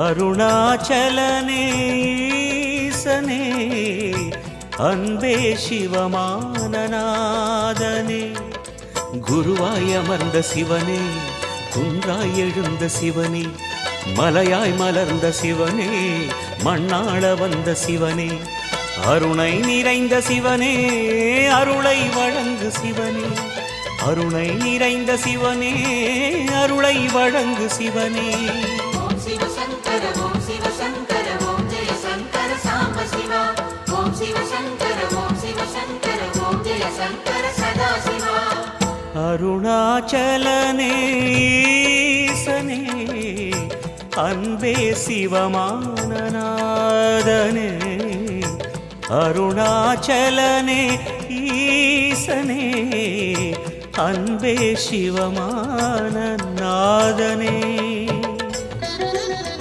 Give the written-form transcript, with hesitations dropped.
அருணாச்சலனே ஈசனே அன்பே சிவமானநாதனே குருவாய் அமர்ந்த சிவனே குன்றாய் எழுந்த சிவனே மலையாய் மலர்ந்த சிவனே மண்ணாள வந்த சிவனே அருணை நிறைந்த சிவனே அருளை வழங்கு சிவனே அருணை நிறைந்த சிவனே அருளை வழங்கு சிவனே ஓம் சிவ சங்கர ஓம் சிவ சங்கர ஓம் ஜெய சங்கர சாம்ப சிவா ஓம் சிவ சங்கர ஓம் சிவ சங்கர ஓம் ஜெய சங்கர சதா சிவா அருணாச்சலனே ஈசனே அன்பே சிவமானநாதனே அருணாச்சலனே ஈசனே அன்பே சிவமானநாதனே